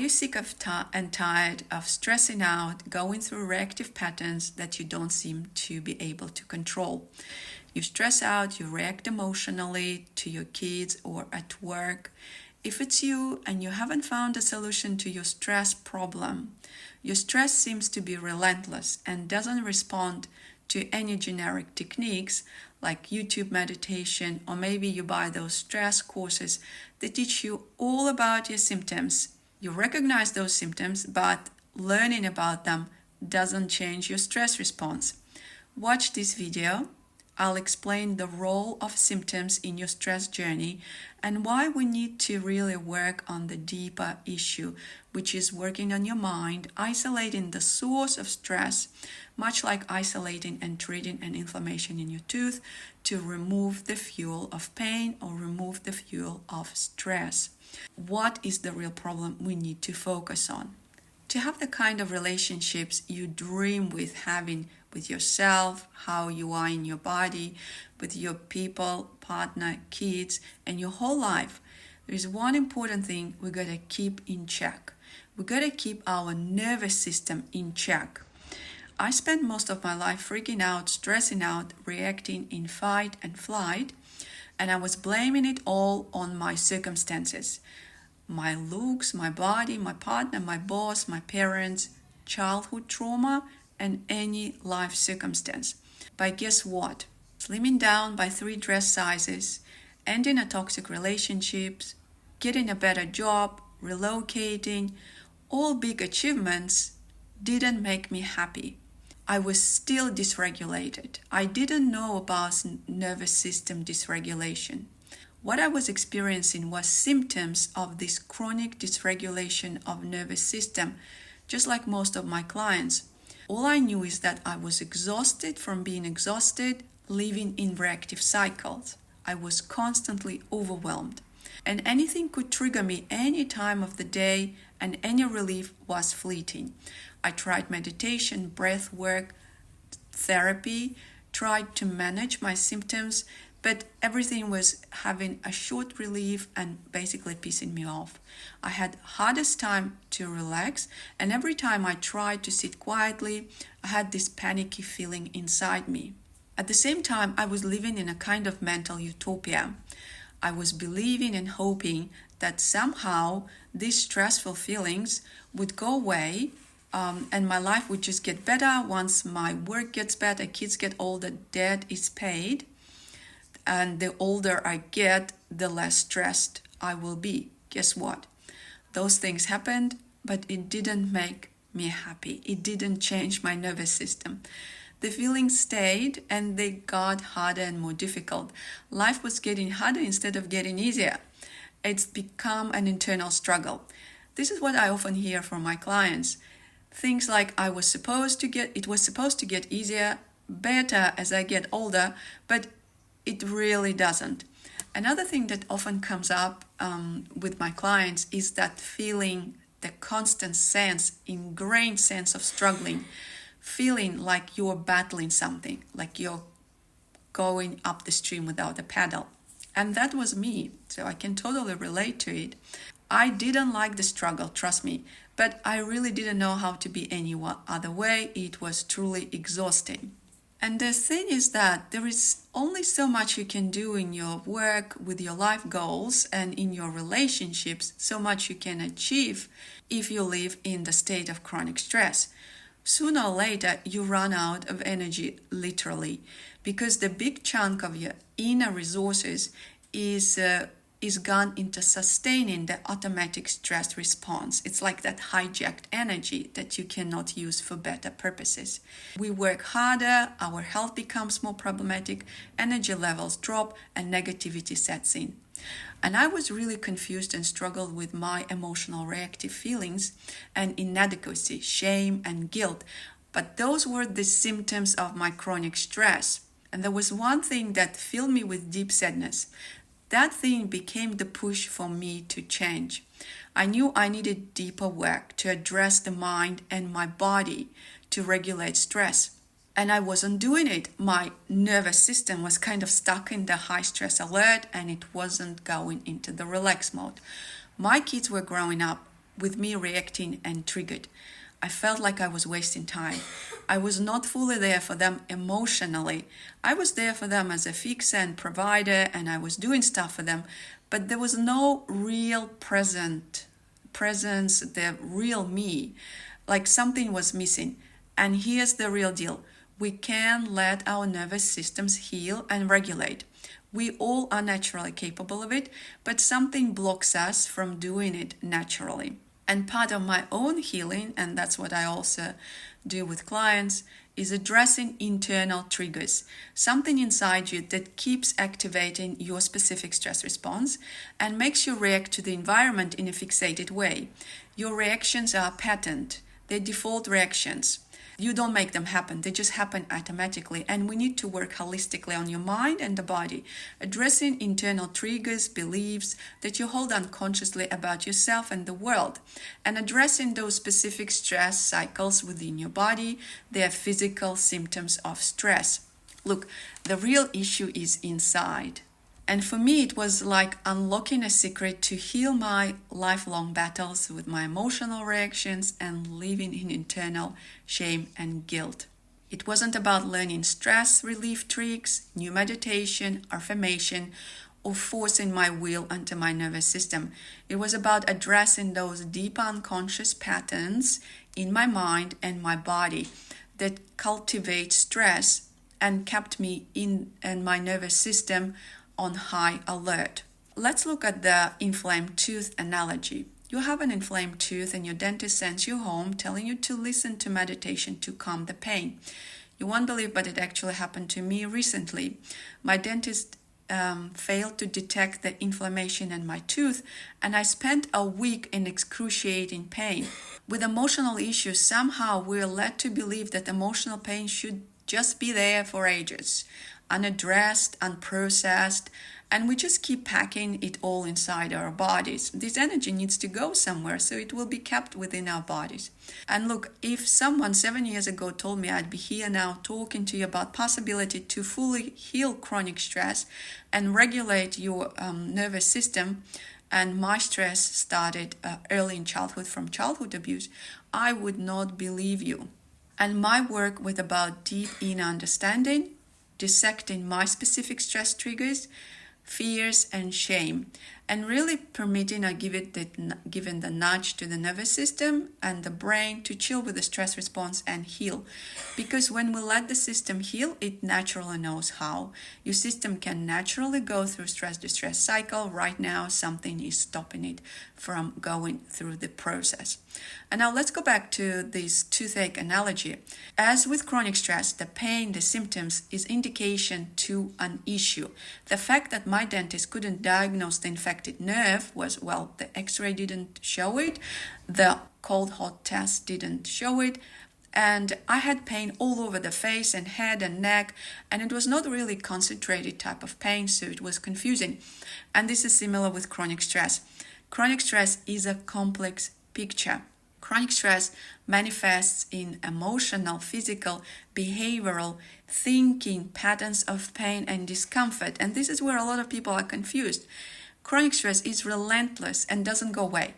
you sick of and tired of stressing out, going through reactive patterns that you don't seem to be able to control? You stress out, you react emotionally to your kids or at work. If it's you and you haven't found a solution to your stress problem, your stress seems to be relentless and doesn't respond to any generic techniques like YouTube meditation, or maybe you buy those stress courses that teach you all about your symptoms. You recognize those symptoms, but learning about them doesn't change your stress response. Watch this video. I'll explain the role of symptoms in your stress journey and why we need to really work on the deeper issue, which is working on your mind, isolating the source of stress, much like isolating and treating an inflammation in your tooth to remove the fuel of pain or remove the fuel of stress. What is the real problem we need to focus on? To have the kind of relationships you dream with having with yourself, how you are in your body, with your people, partner, kids, and your whole life, there is one important thing we gotta keep in check. We gotta keep our nervous system in check. I spent most of my life freaking out, stressing out, reacting in fight and flight, and I was blaming it all on my circumstances. My looks, my body, my partner, my boss, my parents, childhood trauma, and any life circumstance. But guess what? Slimming down by 3 dress sizes, ending a toxic relationships, getting a better job, relocating, all big achievements didn't make me happy. I was still dysregulated. I didn't know about nervous system dysregulation. What I was experiencing was symptoms of this chronic dysregulation of nervous system, just like most of my clients. All I knew is that I was exhausted from being exhausted, living in reactive cycles. I was constantly overwhelmed. And anything could trigger me any time of the day, and any relief was fleeting. I tried meditation, breath work, therapy, tried to manage my symptoms, but everything was having a short relief and basically pissing me off. I had hardest time to relax, and every time I tried to sit quietly, I had this panicky feeling inside me. At the same time, I was living in a kind of mental utopia. I was believing and hoping that somehow these stressful feelings would go away, and my life would just get better once my work gets better, kids get older, debt is paid. And the older I get, the less stressed I will be. Guess what? Those things happened, but it didn't make me happy. It didn't change my nervous system. The feelings stayed and they got harder and more difficult. Life was getting harder instead of getting easier. It's become an internal struggle. This is what I often hear from my clients. Things like it was supposed to get easier, better as I get older, but it really doesn't. Another thing that often comes up with my clients is that feeling, the constant sense, ingrained sense of struggling, feeling like you're battling something, like you're going up the stream without a paddle. And that was me, so I can totally relate to it. I didn't like the struggle, trust me, but I really didn't know how to be any other way. It was truly exhausting. And the thing is that there is only so much you can do in your work, with your life goals, and in your relationships, so much you can achieve if you live in the state of chronic stress. Sooner or later, you run out of energy, literally, because the big chunk of your inner resources is gone into sustaining the automatic stress response. It's like that hijacked energy that you cannot use for better purposes. We work harder, our health becomes more problematic, energy levels drop, and negativity sets in. And I was really confused and struggled with my emotional reactive feelings and inadequacy, shame and guilt. But those were the symptoms of my chronic stress. And there was one thing that filled me with deep sadness. That thing became the push for me to change. I knew I needed deeper work to address the mind and my body to regulate stress. And I wasn't doing it. My nervous system was kind of stuck in the high stress alert and it wasn't going into the relax mode. My kids were growing up with me reacting and triggered. I felt like I was wasting time. I was not fully there for them emotionally. I was there for them as a fixer and provider, and I was doing stuff for them, but there was no real presence, the real me, like something was missing. And here's the real deal. We can let our nervous systems heal and regulate. We all are naturally capable of it, but something blocks us from doing it naturally. And part of my own healing, and that's what I also do with clients, is addressing internal triggers, something inside you that keeps activating your specific stress response and makes you react to the environment in a fixated way. Your reactions are patterned, they're default reactions. You don't make them happen, they just happen automatically, and we need to work holistically on your mind and the body, addressing internal triggers, beliefs that you hold unconsciously about yourself and the world, and addressing those specific stress cycles within your body, their physical symptoms of stress. Look, the real issue is inside. And for me, it was like unlocking a secret to heal my lifelong battles with my emotional reactions and living in internal shame and guilt. It wasn't about learning stress relief tricks, new meditation, affirmation, or forcing my will onto my nervous system. It was about addressing those deep unconscious patterns in my mind and my body that cultivate stress and kept me in and my nervous system on high alert. Let's look at the inflamed tooth analogy. You have an inflamed tooth and your dentist sends you home telling you to listen to meditation to calm the pain. You won't believe, but it actually happened to me recently. My dentist failed to detect the inflammation in my tooth, and I spent a week in excruciating pain. With emotional issues, somehow we're led to believe that emotional pain should just be there for ages, unaddressed, unprocessed, and we just keep packing it all inside our bodies. This energy needs to go somewhere, so it will be kept within our bodies. And look, if someone 7 years ago told me I'd be here now talking to you about possibility to fully heal chronic stress and regulate your nervous system, and my stress started early in childhood from childhood abuse, I would not believe you. And my work was about deep inner understanding, dissecting my specific stress triggers, fears, and shame, and really permitting or giving the nudge to the nervous system and the brain to chill with the stress response and heal. Because when we let the system heal, it naturally knows how. Your system can naturally go through stress-distress cycle. Right now, something is stopping it from going through the process. And now let's go back to this toothache analogy. As with chronic stress, the pain, the symptoms is indication to an issue. The fact that my dentist couldn't diagnose the infected nerve was, well, the x-ray didn't show it, the cold hot test didn't show it, and I had pain all over the face and head and neck, and it was not really concentrated type of pain, so it was confusing. And this is similar with chronic stress. Chronic stress is a complex picture. Chronic stress manifests in emotional, physical, behavioral, thinking patterns of pain and discomfort. And this is where a lot of people are confused. Chronic stress is relentless and doesn't go away.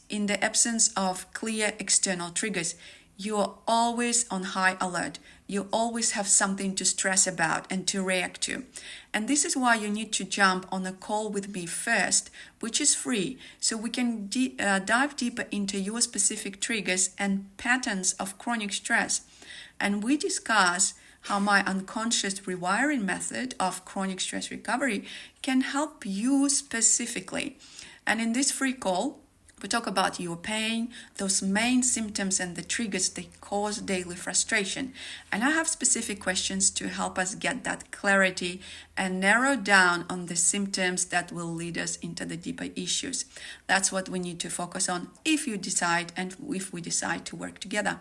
In the absence of clear external triggers, you are always on high alert. You always have something to stress about and to react to. And this is why you need to jump on a call with me first, which is free, so we can dive deeper into your specific triggers and patterns of chronic stress. And we discuss how my unconscious rewiring method of chronic stress recovery can help you specifically. And in this free call, we talk about your pain, those main symptoms and the triggers that cause daily frustration. And I have specific questions to help us get that clarity and narrow down on the symptoms that will lead us into the deeper issues. That's what we need to focus on if you decide and if we decide to work together.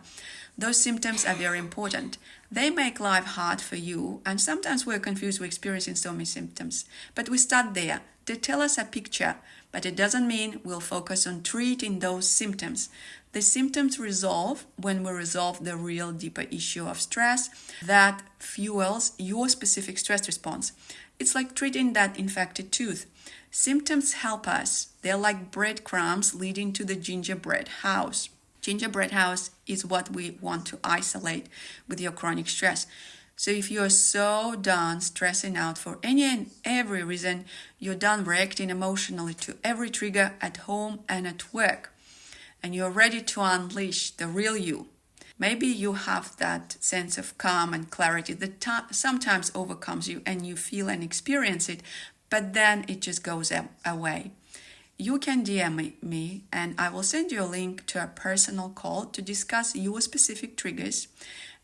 Those symptoms are very important. They make life hard for you, and sometimes we're confused, we're experiencing so many symptoms. But we start there. They tell us a picture, but it doesn't mean we'll focus on treating those symptoms. The symptoms resolve when we resolve the real deeper issue of stress that fuels your specific stress response. It's like treating that infected tooth. Symptoms help us They're like breadcrumbs leading to the gingerbread house. Gingerbread house is what we want to isolate with your chronic stress. So if you're so done stressing out for any and every reason, you're done reacting emotionally to every trigger at home and at work, and you're ready to unleash the real you. Maybe you have that sense of calm and clarity that sometimes overcomes you and you feel and experience it, but then it just goes away. You can DM me and I will send you a link to a personal call to discuss your specific triggers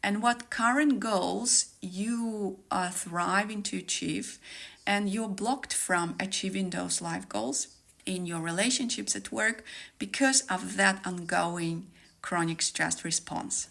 and what current goals you are thriving to achieve and you're blocked from achieving those life goals in your relationships at work because of that ongoing chronic stress response.